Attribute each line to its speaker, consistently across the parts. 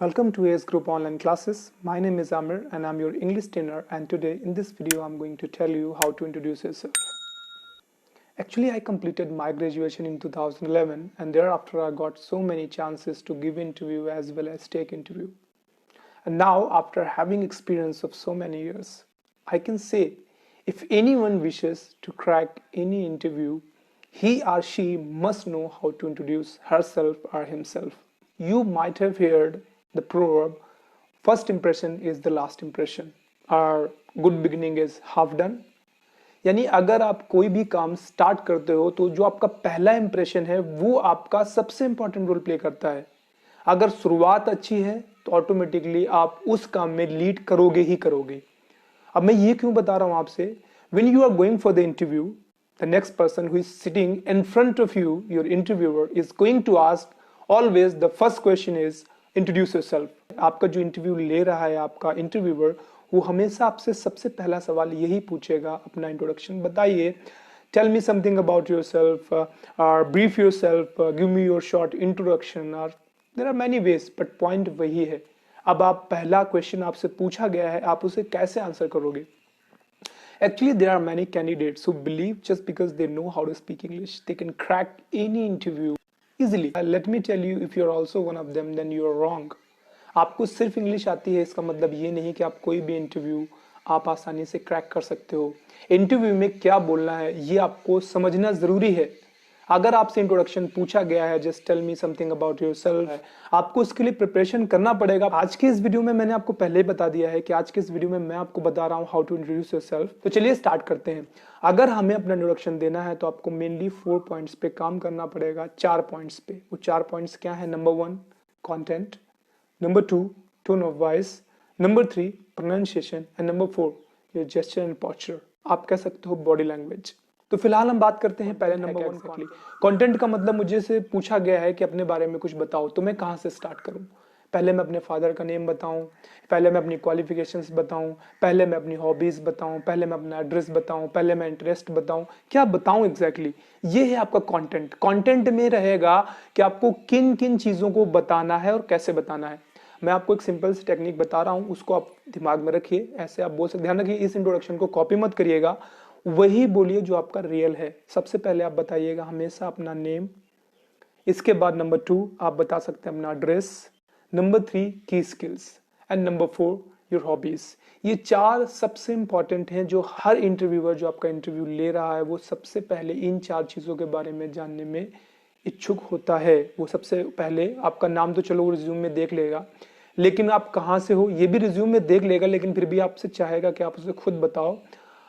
Speaker 1: Welcome to AS Group Online Classes. My name is Amir and I'm your English trainer, and today in this video I'm going to tell you how to introduce yourself. Actually, I completed my graduation in 2011 and thereafter I got so many chances to give interview as well as take interview. And now after having experience of so many years, I can say if anyone wishes to crack any interview, he or she must know how to introduce herself or himself. You might have heard the proverb, first impression is the last impression, or good beginning is half done. यानी अगर आप कोई भी काम start करते हो तो जो आपका पहला इंप्रेशन है वो आपका सबसे इंपॉर्टेंट रोल प्ले करता है. अगर शुरुआत अच्छी है तो ऑटोमेटिकली आप उस काम में लीड करोगे ही करोगे. अब मैं ये क्यों बता रहा हूं आपसे, when you are going for the interview, the next person who is sitting in front of you, your interviewer, is going to ask always the first question is introduce yourself. आपका जो इंटरव्यू ले रहा है आपका interviewer, वो हमेशा आपसे सबसे पहला सवाल यही पूछेगा, अपना इंट्रोडक्शन बताइए, tell me something about yourself, और brief yourself, give me your short introduction, और there are many ways, but point वही है. अब आप पहला क्वेश्चन आपसे पूछा गया है, आप उसे कैसे आंसर करोगे? Actually, there are many candidates who believe just because they know how to speak English, they can crack any interview easily. Let me tell you, if you're also one of them, then you're wrong. आपको सिर्फ English आती है इसका मतलब ये नहीं कि आप कोई भी इंटरव्यू आप आसानी से क्रैक कर सकते हो. इंटरव्यू में क्या बोलना है ये आपको समझना जरूरी है. अगर आपसे इंट्रोडक्शन पूछा गया है, just tell me something about yourself, आपको उसके लिए प्रिपरेशन करना पड़ेगा. आज के इस वीडियो में मैंने आपको पहले ही बता दिया है कि आज के इस वीडियो में मैं आपको बता रहा हूं हाउ टू इंट्रोड्यूस योरसेल्फ. तो चलिए स्टार्ट करते हैं. अगर हमें अपना इंट्रोडक्शन देना है तो आपको मेनली 4 पॉइंट्स पे काम करना पड़ेगा. 4 पॉइंट्स पे. वो 4 पॉइंट्स क्या है? Number 1 content, number 2 tone of voice, number 3 pronunciation, and number 4 your gesture and posture. आप कह सकते हो बॉडी लैंग्वेज. तो फिलहाल हम बात करते हैं पहले नंबर 1 कंटेंट का मतलब मुझे से पूछा गया है कि अपने बारे में कुछ बताओ, तो मैं कहां से स्टार्ट करूं? पहले मैं अपने फादर का नेम बताऊं, पहले मैं अपनी क्वालिफिकेशंस बताऊं, पहले मैं अपनी हॉबीज बताऊं, पहले मैं अपना एड्रेस बताऊं, पहले मैं इंटरेस्ट बताऊं, क्या बताऊं एग्जैक्टली? ये है आपका कंटेंट. कंटेंट में रहेगा कि आपको किन किन चीजों को बताना है और कैसे बताना है. मैं आपको एक सिंपल सी टेक्निक बता रहा हूं, उसको आप दिमाग में रखिए. ऐसे आप बोल सकते, ध्यान रखिए इस इंट्रोडक्शन को कॉपी मत करिएगा, वही बोलिए जो आपका रियल है. सबसे पहले आप बताइएगा हमेशा अपना नेम. इसके बाद नंबर 2 आप बता सकते हैं अपना एड्रेस, नंबर 3 की skills, and number 4 your hobbies. ये 4 सबसे इंपॉर्टेंट हैं जो हर इंटरव्यूअर जो आपका इंटरव्यू ले रहा है वो सबसे पहले इन 4 चीजों के बारे में जानने में इच्छुक होता है. वो सबसे पहले आपका नाम तो चलो रिज्यूम में देख लेगा, लेकिन आप कहाँ से हो ये भी रिज्यूम में देख लेगा, लेकिन फिर भी आपसे चाहेगा कि आप उसे खुद बताओ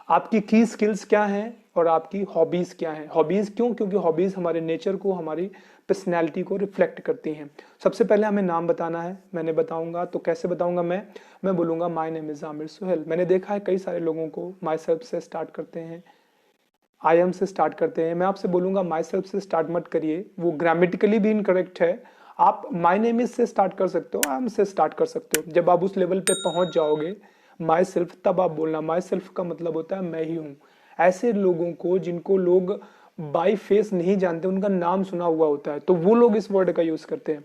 Speaker 1: आपकी की स्किल्स क्या हैं और आपकी हॉबीज क्या हैं. हॉबीज क्यों? क्योंकि हॉबीज हमारे नेचर को, हमारी पर्सनैलिटी को रिफ्लेक्ट करती हैं. सबसे पहले हमें नाम बताना है. मैंने बताऊंगा तो कैसे बताऊंगा? मैं बोलूंगा my name is Aamir Suhel. मैंने देखा है कई सारे लोगों को माई सेल्फ से स्टार्ट करते हैं, आई एम से स्टार्ट करते हैं. मैं आपसे बोलूंगा माई सेल्फ से स्टार्ट मत करिए, वो ग्रामेटिकली भी इनकरेक्ट है. आप माई नेम इज से स्टार्ट कर सकते हो, आई एम से स्टार्ट कर सकते हो. जब आप उस लेवल पे पहुंच जाओगे माई सेल्फ, तब आप बोलना. माई सेल्फ का मतलब होता है मैं ही हूं. ऐसे लोगों को जिनको लोग बाय फेस नहीं जानते, उनका नाम सुना हुआ होता है, तो वो लोग इस वर्ड का यूज करते हैं.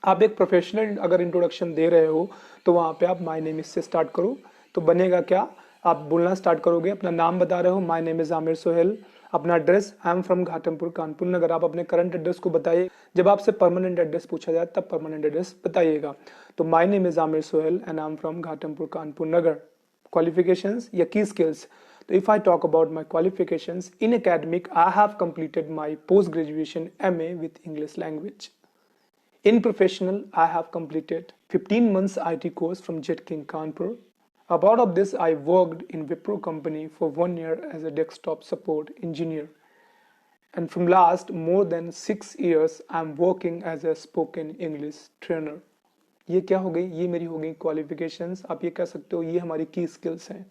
Speaker 1: आप एक प्रोफेशनल अगर इंट्रोडक्शन दे रहे हो तो वहां पे आप माई नेम इज से स्टार्ट करो. तो बनेगा क्या? आप बोलना स्टार्ट करोगे, अपना नाम बता रहे हो my name is Aamir Suhel, अपना address I am from Ghatampur Kanpur Nagar. आप अपने करंट एड्रेस को बताइए. जब आपसे परमानेंट एड्रेस पूछा जाए तब परमानेंट एड्रेस बताइएगा. तो my name is Aamir Suhel and I am from Ghatampur Kanpur Nagar. Qualifications या की स्किल्स. तो if I talk about my qualifications, in academic I have completed my post graduation MA with English language. In professional, I have completed 15 months IT course from Jet King Kanpur. About of this, I worked in Wipro company for 1 year as a desktop support engineer. And from last more than 6 years, I'm working as a spoken English trainer. ये क्या हो गई? ये मेरी हो गई qualifications. आप ये कह सकते हो ये हमारी की स्किल्स हैं.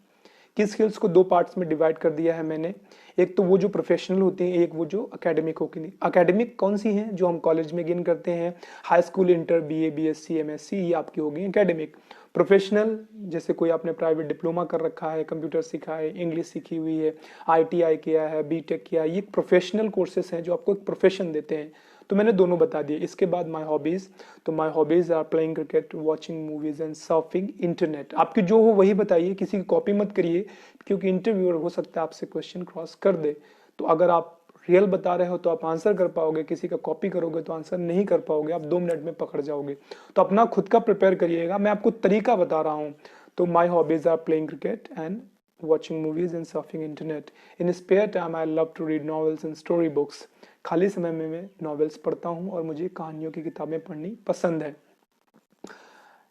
Speaker 1: की स्किल्स को 2 पार्ट्स में डिवाइड कर दिया है मैंने. एक तो वो जो प्रोफेशनल होती हैं, एक वो जो एकेडमिक होती हैं. एकेडमिक कौन सी हैं? जो हम कॉलेज में गेन करते हैं, high school, inter, BA, BSc, MSc, ये आपकी हो गई एकेडमिक. प्रोफेशनल जैसे कोई आपने प्राइवेट डिप्लोमा कर रखा है, कंप्यूटर सीखा है, इंग्लिश सीखी हुई है, आईटीआई किया है, बीटेक किया है, ये प्रोफेशनल कोर्सेज हैं जो आपको एक प्रोफेशन देते हैं. तो मैंने दोनों बता दिए। इसके बाद माय हॉबीज, तो my hobbies are playing cricket, watching movies and surfing internet. आपकी जो हो वही बताइए, किसी की कॉपी मत करिए, क्योंकि इंटरव्यूअर हो सकता है आपसे क्वेश्चन क्रॉस कर दे। तो अगर आप रियल बता रहे हो तो आप आंसर कर पाओगे, किसी का कॉपी करोगे तो आंसर नहीं कर पाओगे, आप 2 मिनट में पकड़ जाओगे। तो अपना खुद का प्रिपेयर करिएगा, मैं आपको तरीका बता रहा हूँ। तो my hobbies are playing cricket and watching movies and surfing internet. In spare time I love to read novels and story books. खाली समय में मैं नॉवेल्स पढ़ता हूँ और मुझे कहानियों की किताबें पढ़नी पसंद है।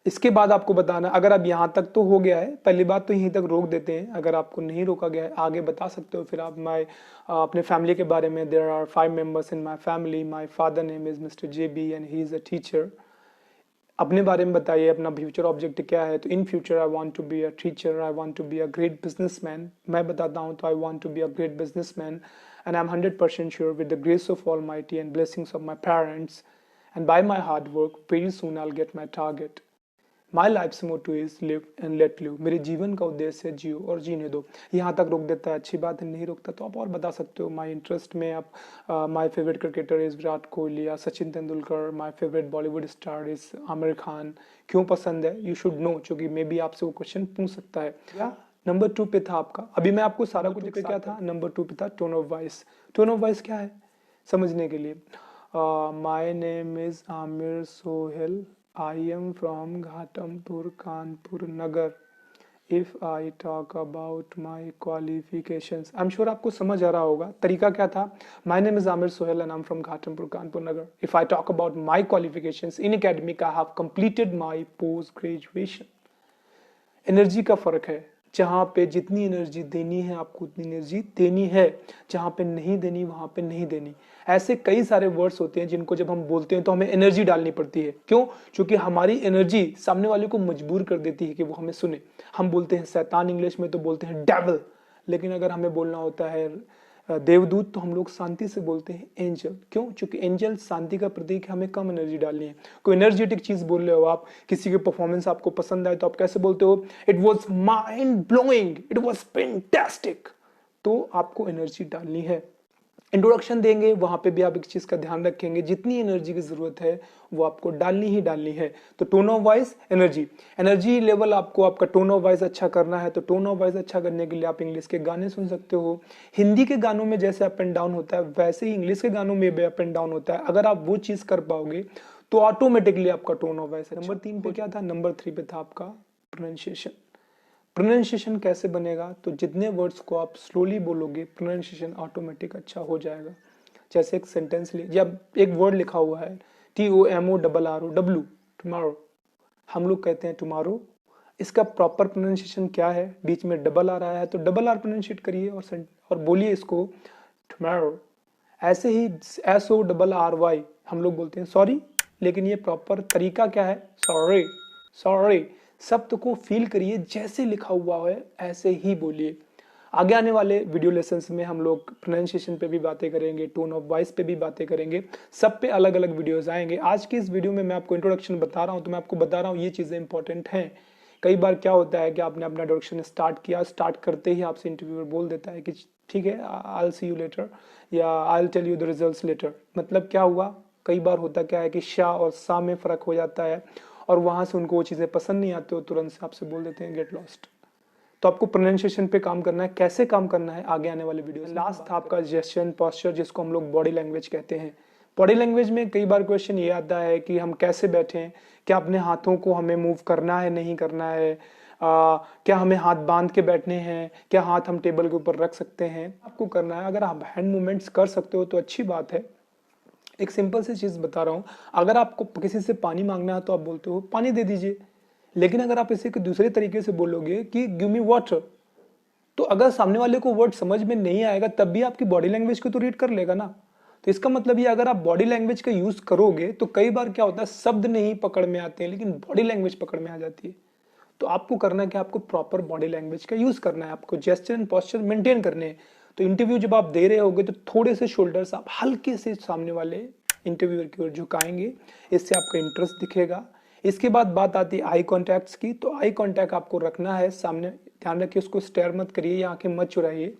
Speaker 1: इसके बाद आपको बताना, अगर आप यहाँ तक तो हो गया है, पहली बात तो यहीं तक रोक देते हैं। अगर आपको नहीं रोका गया है आगे बता सकते हो। फिर आप अपने फैमिली के बारे में, there are 5 members in my family, my father name is mister JB and he is a teacher. अपने बारे में बताइए, अपना फ्यूचर ऑब्जेक्ट क्या है। तो in future I want to be a teacher, I want to be a great businessman. मैं बताता हूँ तो I want to be a great businessman and I am 100% sure with the grace of almighty and blessings of my parents and by my hard work very soon I will get my target. My life motto is live and let live. मेरे जीवन का उद्देश्य है जियो और जीने दो। यहाँ तक रोक देता है, अच्छी बात है। नहीं रोकता तो आप और बता सकते हो। माई इंटरेस्ट में आप my favourite cricketer is Virat Kohli या Sachin Tendulkar. My favourite Bollywood star is Aamir Khan. क्यों पसंद है यू शुड नो, क्योंकि मे बी आपसे वो क्वेश्चन पूछ सकता है। या नंबर 2 पे था आपका, अभी मैं आपको सारा कुछ पे क्या था, नंबर 2 पे था tone of voice. Tone of voice क्या है समझने के लिए, माई name is Aamir Sohail, I am from Ghatampur, Kanpur Nagar. If I talk about my qualifications, I'm sure आपको समझ आ रहा होगा तरीका क्या था। My name is Amir Sohail and I'm from Ghatampur, Kanpur Nagar. If I talk about my qualifications in academic, I have completed my post graduation. Energy का फर्क है, जहाँ पे जितनी एनर्जी देनी है आपको उतनी एनर्जी देनी है, जहाँ पे नहीं देनी वहां पे नहीं देनी। ऐसे कई सारे वर्ड्स होते हैं जिनको जब हम बोलते हैं तो हमें एनर्जी डालनी पड़ती है। क्यों? क्योंकि हमारी एनर्जी सामने वाले को मजबूर कर देती है कि वो हमें सुने। हम बोलते हैं शैतान, इंग्लिश में तो बोलते हैं डेविल, लेकिन अगर हमें बोलना होता है देवदूत तो हम लोग शांति से बोलते हैं एंजल। क्यों? क्योंकि एंजल शांति का प्रतीक है, हमें कम एनर्जी डालनी है। कोई एनर्जेटिक चीज बोल रहे हो आप, किसी की परफॉर्मेंस आपको पसंद आए तो आप कैसे बोलते हो, it was mind blowing, it was fantastic. तो आपको एनर्जी डालनी है। इंट्रोडक्शन देंगे वहां पे भी आप एक चीज का ध्यान रखेंगे, जितनी एनर्जी की जरूरत है वो आपको डालनी ही डालनी है। तो tone of voice, energy level आपको आपका टोन ऑफ वॉइस अच्छा करना है। तो टोन ऑफ वॉइस अच्छा करने के लिए आप इंग्लिश के गाने सुन सकते हो। हिंदी के गानों में जैसे अप एंड डाउन होता है वैसे ही इंग्लिश के गानों में भी अप एंड डाउन होता है। अगर आप वो चीज कर पाओगे तो ऑटोमेटिकली आपका टोन ऑफ वॉइस। नंबर 3 पे क्या था, नंबर 3 पे था आपका प्रोनाउंसिएशन। प्रोनाउंसिएशन कैसे बनेगा, तो जितने वर्ड्स को आप स्लोली बोलोगे प्रोनाउंसिएशन ऑटोमेटिक अच्छा हो जाएगा। जैसे एक सेंटेंस ले, जब एक वर्ड लिखा हुआ है TOMORROW, टुमारो, हम लोग कहते हैं टुमारो। इसका प्रॉपर प्रोनाउंसिएशन क्या है, बीच में डबल आ रहा है तो डबल आर प्रोनाउंसिएट करिए और बोलिए इसको टुमारो। ऐसे ही SORRY हम लोग बोलते हैं सॉरी, लेकिन ये प्रॉपर तरीका क्या है, सॉरी। सॉरी शब्द को फील करिए, जैसे लिखा हुआ है ऐसे ही बोलिए। आगे आने वाले वीडियो लेसन्स में हम लोग प्रोनाउंसिएशन पे भी बातें करेंगे, टोन ऑफ वॉइस पे भी बातें करेंगे, सब पे अलग अलग वीडियोस आएंगे। आज के इस वीडियो में मैं आपको इंट्रोडक्शन बता रहा हूँ, तो मैं आपको बता रहा हूँ ये चीजें इंपॉर्टेंट हैं। कई बार क्या होता है कि आपने अपना इंट्रोडक्शन स्टार्ट किया, स्टार्ट करते ही आपसे इंटरव्यूअर बोल देता है कि ठीक है I will see you later या I will tell you the results later. मतलब क्या हुआ, कई बार होता क्या है कि शाह और सा में फर्क हो जाता है और वहां से उनको वो चीजें पसंद नहीं आती, हो तुरंत से आपसे बोल देते हैं गेट लॉस्ट। तो आपको प्रोनाउंसिएशन पे काम करना है। कैसे काम करना है आगे आने वाले वीडियो। लास्ट था आपका जेस्चर पोस्चर, जिसको हम लोग बॉडी लैंग्वेज कहते हैं। बॉडी लैंग्वेज में कई बार क्वेश्चन ये आता है कि हम कैसे बैठें, क्या अपने हाथों को हमें मूव करना है नहीं करना है, क्या हमें हाथ बांध के बैठने हैं, क्या हाथ हम टेबल के ऊपर रख सकते हैं, आपको करना है। अगर आप हैंड मूवमेंट्स कर सकते हो तो अच्छी बात है। एक सिंपल सी चीज बता रहा हूं, अगर आपको किसी से पानी मांगना है तो आप बोलते हो पानी दे दीजिए, लेकिन अगर आप इसे दूसरे तरीके से बोलोगे कि गिव मी वाटर, तो अगर सामने वाले को वर्ड समझ में नहीं आएगा तब भी आपकी बॉडी लैंग्वेज को तो रीड कर लेगा ना। तो इसका मतलब ये, अगर आप बॉडी लैंग्वेज का यूज करोगे तो कई बार क्या होता है शब्द नहीं पकड़ में आते हैं लेकिन बॉडी लैंग्वेज पकड़ में आ जाती है। तो आपको करना है कि आपको प्रॉपर बॉडी लैंग्वेज का यूज करना है, आपको जेस्चर एंड पोस्चर मेंटेन करने हैं। तो इंटरव्यू जब आप दे रहे होगे तो थोड़े से शोल्डर्स आप हल्के से सामने वाले इंटरव्यूअर की ओर झुकाएंगे, इससे आपका इंटरेस्ट दिखेगा। इसके बाद बात आती है आई कॉन्टैक्ट्स की। तो आई कॉन्टैक्ट आपको रखना है सामने, ध्यान रखिए उसको स्टेयर मत करिए या आंखें मत चुराइए।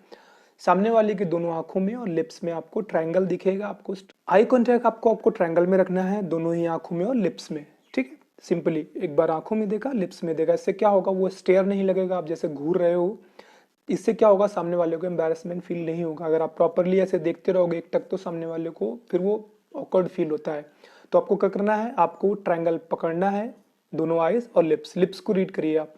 Speaker 1: सामने वाले की दोनों आंखों में और लिप्स में आपको ट्रायंगल दिखेगा। आपको आई कांटेक्ट आपको ट्रायंगल में रखना है, दोनों ही आंखों में और लिप्स में। ठीक है, सिंपली एक बार आंखों में देखा, लिप्स में देखा। इससे क्या होगा, वो स्टेयर नहीं लगेगा, आप जैसे घूर रहे हो। इससे क्या होगा, सामने वाले को एम्बैरेसमेंट फील नहीं होगा। अगर आप प्रॉपरली ऐसे देखते रहोगे एक टक, तो सामने वाले को फिर वो ऑकवर्ड फील होता है। तो आपको क्या करना है, आपको ट्रायंगल पकड़ना है, दोनों आईज और लिप्स को रीड करिए आप।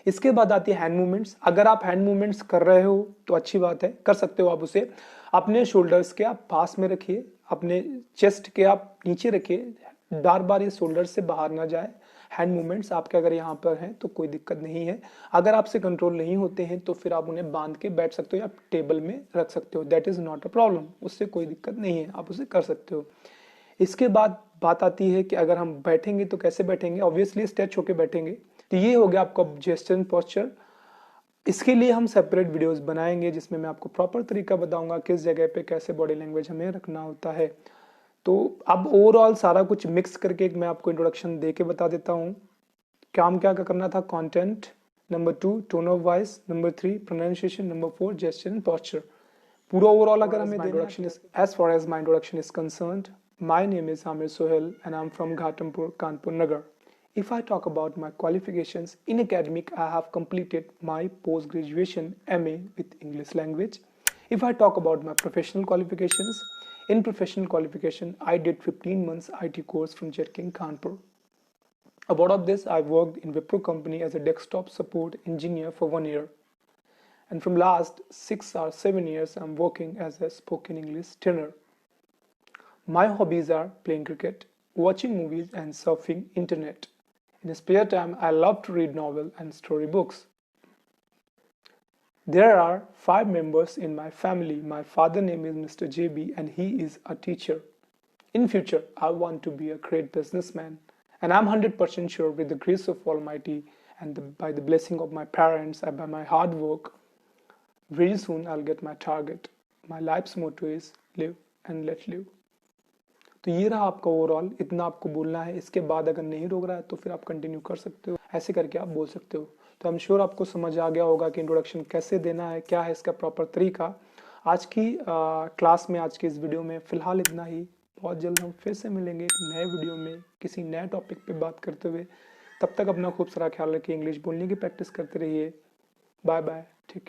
Speaker 1: इसके बाद आती है हैंड मूवमेंट्स। अगर आप हैंड मूवमेंट्स कर रहे हो तो अच्छी बात है, कर सकते हो आप उसे। अपने शोल्डर्स के आप पास में रखिए, अपने चेस्ट के आप नीचे रखिए, बार बार ये शोल्डर से बाहर ना जाए। हैंड मूवमेंट्स आपके अगर यहाँ पर हैं तो कोई दिक्कत नहीं है। अगर आपसे कंट्रोल नहीं होते हैं तो फिर आप उन्हें बांध के बैठ सकते हो या टेबल में रख सकते हो। That is not a problem, उससे कोई दिक्कत नहीं है, आप उसे कर सकते हो। इसके बाद बात आती है कि अगर हम बैठेंगे तो कैसे बैठेंगे। ऑब्वियसली स्ट्रेच होके बैठेंगे। तो ये हो गया आपका जेस्चर एंड पोस्चर। इसके लिए हम सेपरेट वीडियोस बनाएंगे जिसमें मैं आपको प्रॉपर तरीका बताऊंगा किस जगह पे कैसे बॉडी लैंग्वेज हमें रखना होता है। तो अब ओवरऑल सारा कुछ मिक्स करके मैं आपको इंट्रोडक्शन दे के बता देता हूँ। काम क्या करना था, content, number 2 tone of voice, number 3 pronunciation, number 4 gesture and posture. पूरा ओवरऑल अगर हमें introduction is as far as my introduction is concerned, my name is Amir Sohail and I'm from Ghatampur, Kanpur Nagar. If I talk about my qualifications in academic, I have completed my post-graduation MA with English language. If I talk about my professional qualifications, in professional qualification, I did 15 months IT course from JETKING Kanpur. About of this, I worked in Wipro company as a desktop support engineer for 1 year. And from last 6 or 7 years, I'm working as a spoken English trainer. My hobbies are playing cricket, watching movies and surfing internet. In spare time, I love to read novels and storybooks. There are 5 members in my family. My father's name is Mr. JB and he is a teacher. In future, I want to be a great businessman and I'm 100% sure with the grace of Almighty and by the blessing of my parents and by my hard work, very soon I'll get my target. My life's motto is live and let live. तो ये रहा आपका overall, इतना आपको बोलना है। इसके बाद अगर नहीं रोक रहा है तो फिर आप कंटिन्यू कर सकते हो, ऐसे करके आप बोल सकते हो। तो आई एम श्योर आपको समझ आ गया होगा कि इंट्रोडक्शन कैसे देना है, क्या है इसका प्रॉपर तरीका। आज की क्लास में, आज की इस वीडियो में फ़िलहाल इतना ही। बहुत जल्द हम फिर से मिलेंगे एक नए वीडियो में किसी नए टॉपिक पर बात करते हुए। तब तक अपना खूब सारा ख्याल रखिए, इंग्लिश बोलने की प्रैक्टिस करते रहिए। बाय बाय, ठीक है।